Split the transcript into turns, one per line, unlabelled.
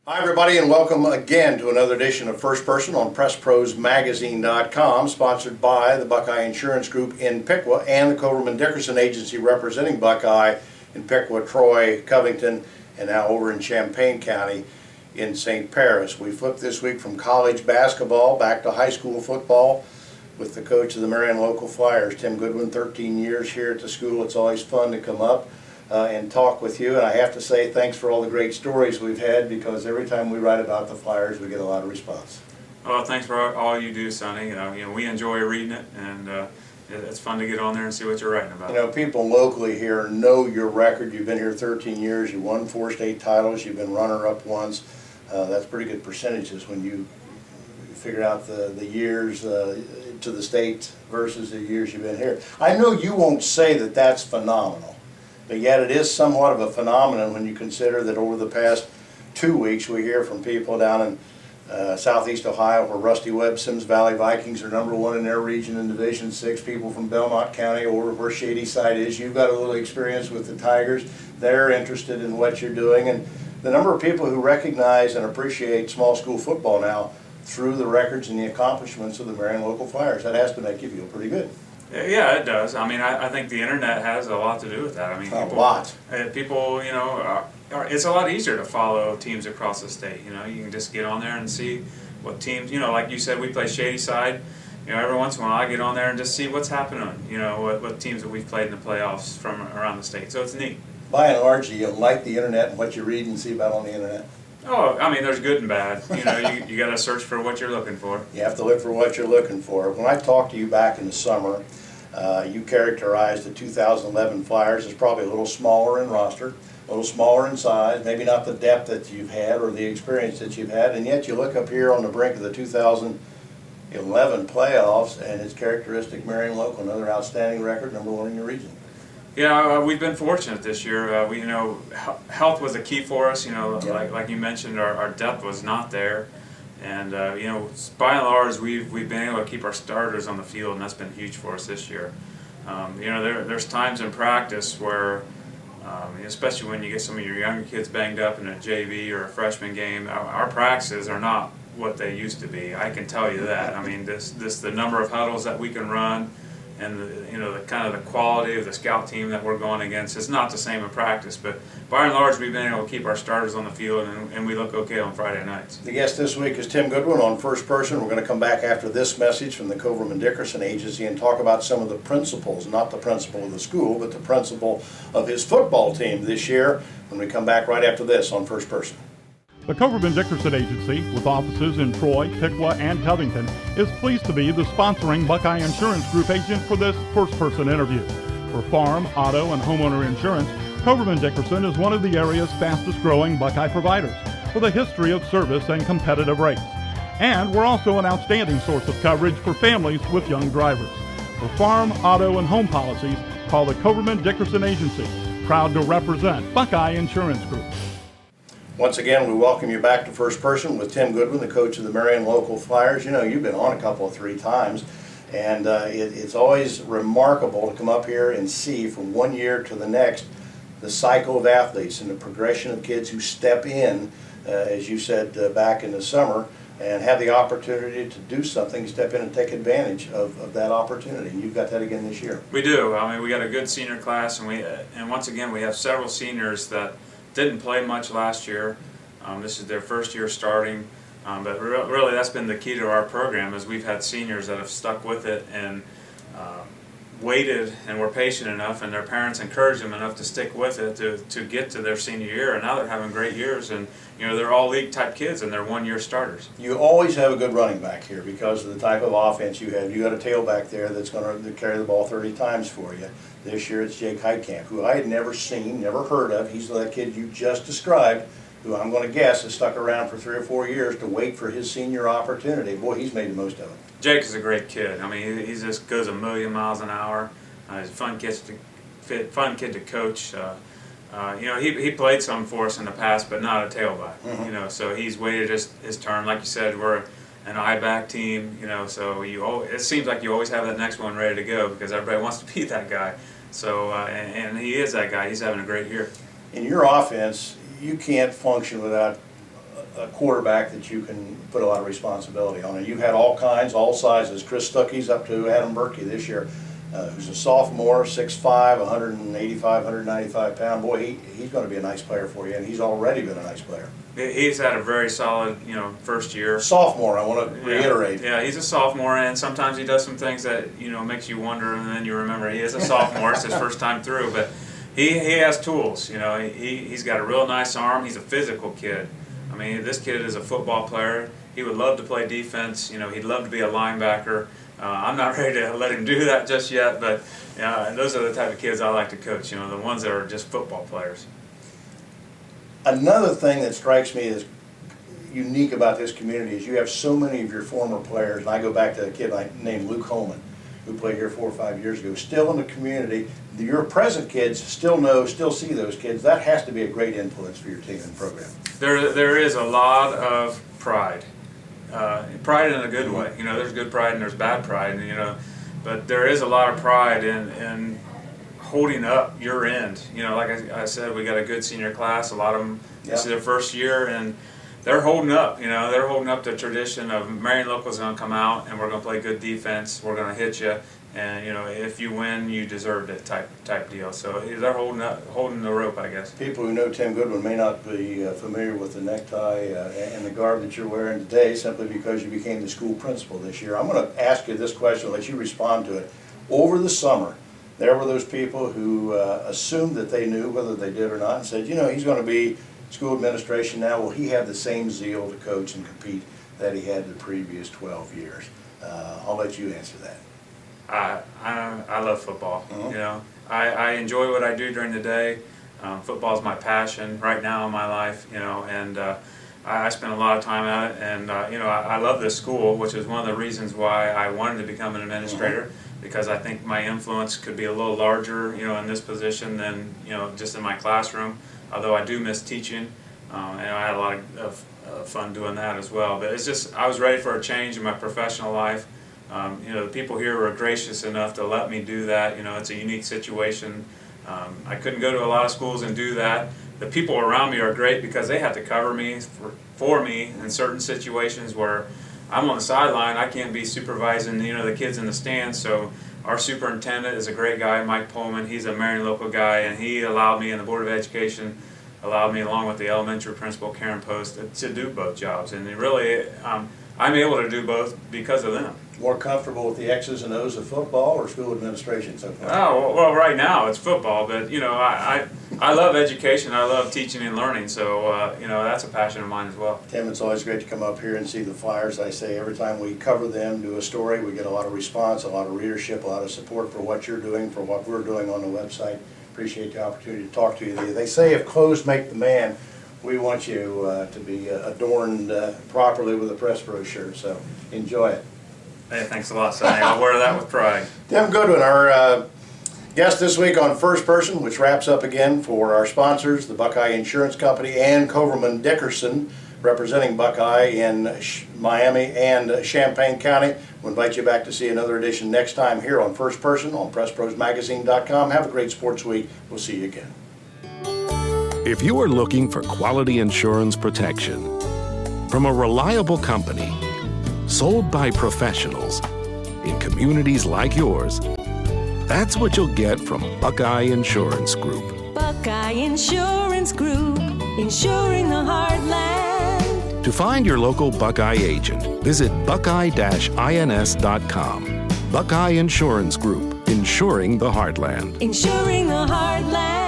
Hi everybody, and welcome again to another edition of First Person on PressProsMagazine.com, sponsored by the Buckeye Insurance Group in Piqua and the Coverman Dickerson Agency representing Buckeye in Piqua, Troy, Covington, and now over in Champaign County in St. Paris. We flipped this week from college basketball back to high school football with the coach of the Marion Local Flyers, Tim Goodwin, 13 years here at the school. It's always fun to come up and talk with you, and I have to say thanks for all the great stories we've had, because every time we write about the Flyers we get a lot of response.
Well, thanks for all you do, Sonny. We enjoy reading it, and it's fun to get on there and see what you're writing about.
You know, people locally here know your record. You've been here 13 years. You won 4 state titles. You've been runner-up once. That's pretty good percentages when you figure out the years to the state versus the years you've been here. I know you won't say that that's phenomenal, but yet it is somewhat of a phenomenon when you consider that over the past 2 weeks we hear from people down in southeast Ohio where Rusty Webb Sims Valley Vikings are #1 in their region in Division 6, people from Belmont County over where Shady Side is. You've got a little experience with the Tigers. They're interested in what you're doing, and the number of people who recognize and appreciate small school football now through the records and the accomplishments of the Marion Local Flyers, that has to make you feel pretty good.
Yeah, it does. I mean, I think the internet has a lot to do with that. I mean, people, it's a lot easier to follow teams across the state. You can just get on there and see what teams, like you said, we play Shady Side. Every once in a while I get on there and just see what's happening, what teams that we've played in the playoffs from around the state. So it's neat.
By and large, do you like the internet and what you read and see about on the internet?
Oh, I mean, there's good and bad. You got to search for what you're looking for.
You have to look for what you're looking for. When I talked to you back in the summer, you characterized the 2011 Flyers as probably a little smaller in roster, a little smaller in size, maybe not the depth that you've had or the experience that you've had, and yet you look up here on the brink of the 2011 playoffs and it's characteristic Marion Local, another outstanding record, #1 in your region.
Yeah, we've been fortunate this year. Health was a key for us.
Yep.
Like you mentioned, our depth was not there, and by and large, we've been able to keep our starters on the field, and that's been huge for us this year. There's times in practice where, especially when you get some of your younger kids banged up in a JV or a freshman game, our practices are not what they used to be. I can tell you that. I mean, the number of huddles that we can run, and the kind of the quality of the scout team that we're going against is not the same in practice, but by and large we've been able to keep our starters on the field, and we look okay on Friday nights.
The guest this week is Tim Goodwin on First Person. We're going to come back after this message from the Coverman Dickerson Agency and talk about some of the principles, not the principal of the school, but the principal of his football team this year, when we come back right after this on First Person.
The Coverman Dickerson Agency, with offices in Troy, Piqua, and Covington, is pleased to be the sponsoring Buckeye Insurance Group agent for this first-person interview. For farm, auto, and homeowner insurance, Coverman Dickerson is one of the area's fastest-growing Buckeye providers, with a history of service and competitive rates. And we're also an outstanding source of coverage for families with young drivers. For farm, auto, and home policies, call the Coverman Dickerson Agency, proud to represent Buckeye Insurance Group.
Once again, we welcome you back to First Person with Tim Goodwin, the coach of the Marion Local Flyers. You've been on a couple of 3 times, and it's always remarkable to come up here and see from one year to the next the cycle of athletes and the progression of kids who step in, as you said back in the summer, and have the opportunity to do something, step in and take advantage of that opportunity. And you've got that again this year.
We do. I mean, we got a good senior class, and once again we have several seniors that didn't play much last year. This is their first year starting, but really that's been the key to our program, is we've had seniors that have stuck with it and waited and were patient enough, and their parents encouraged them enough to stick with it to get to their senior year, and now they're having great years, and they're all league type kids and they're 1-year starters.
You always have a good running back here because of the type of offense you have. You got a tailback there that's going to carry the ball 30 times for you. This year it's Jake Heitkamp, who I had never seen, never heard of. He's that kid you just described, who I'm going to guess has stuck around for 3 or 4 years to wait for his senior opportunity. Boy, he's made the most of it.
Jake is a great kid. I mean, he just goes a million miles an hour. He's a fun kid to coach. He played some for us in the past, but not a tailback.
Mm-hmm.
So he's waited his turn. Like you said, we're an I-back team. So it seems like you always have that next one ready to go because everybody wants to be that guy. So and he is that guy. He's having a great year.
In your offense, you can't function without a quarterback that you can put a lot of responsibility on. And you've had all kinds, all sizes. Chris Stuckey's up to Adam Berkey this year, who's a sophomore, 6'5", 185, 195 pound. Boy, he's going to be a nice player for you, and he's already been a nice player.
He's had a very solid, first year.
Sophomore, I want to reiterate.
Yeah, he's a sophomore, and sometimes he does some things that, makes you wonder, and then you remember he is a sophomore. It's his first time through, but he has tools. He's got a real nice arm. He's a physical kid. I mean, this kid is a football player. He would love to play defense. He'd love to be a linebacker. I'm not ready to let him do that just yet, but those are the type of kids I like to coach, the ones that are just football players.
Another thing that strikes me as unique about this community is you have so many of your former players, and I go back to a kid named Luke Holman, who played here 4 or 5 years ago, still in the community. Your present kids still see those kids. That has to be a great influence for your team and program.
There is a lot of pride. Pride in a good way. There's good pride and there's bad pride, but there is a lot of pride in holding up your end. Like I said, we got a good senior class. A lot of them, this is their first year, and they're holding up. They're holding up the tradition of Marion Local's going to come out and we're going to play good defense. We're going to hit you, and if you win, you deserved it type deal. So they're holding the rope, I guess.
People who know Tim Goodwin may not be familiar with the necktie and the garb that you're wearing today, simply because you became the school principal this year. I'm going to ask you this question, let you respond to it. Over the summer, there were those people who assumed that they knew, whether they did or not, and said, he's going to be school administration now. Will he have the same zeal to coach and compete that he had the previous 12 years? I'll let you answer that.
I love football. I enjoy what I do during the day. Football is my passion right now in my life. And I spend a lot of time at it. And I love this school, which is one of the reasons why I wanted to become an administrator. Because I think my influence could be a little larger, in this position than, just in my classroom. Although I do miss teaching, and I had a lot of fun doing that as well. But it's just, I was ready for a change in my professional life. The people here were gracious enough to let me do that. It's a unique situation. I couldn't go to a lot of schools and do that. The people around me are great because they have to cover me for me in certain situations where I'm on the sideline. I can't be supervising, the kids in the stands. So our superintendent is a great guy, Mike Pullman. He's a Marion Local guy, and he allowed me, and the Board of Education allowed me, along with the elementary principal, Karen Post, to do both jobs. And really, I'm able to do both because of them.
More comfortable with the X's and O's of football or school administration so far?
Oh, well, right now it's football, but I love education. I love teaching and learning, so that's a passion of mine as well.
Tim, it's always great to come up here and see the Flyers. I say every time we cover them, do a story, we get a lot of response, a lot of readership, a lot of support for what you're doing, for what we're doing on the website. Appreciate the opportunity to talk to you. They say if clothes make the man, we want you to be adorned properly with a press brochure, so enjoy it.
Hey, thanks a lot, Sonny. I'll wear that with pride.
Tim Goodwin, our guest this week on First Person, which wraps up again for our sponsors, the Buckeye Insurance Company and Coverman Dickerson, representing Buckeye in Miami and Champaign County. We'll invite you back to see another edition next time here on First Person on PressProsMagazine.com. Have a great sports week. We'll see you again.
If you are looking for quality insurance protection from a reliable company, sold by professionals in communities like yours, that's what you'll get from Buckeye Insurance Group.
Buckeye Insurance Group, insuring the heartland.
To find your local Buckeye agent, visit buckeye-ins.com. Buckeye Insurance Group, insuring the heartland.
Insuring the heartland.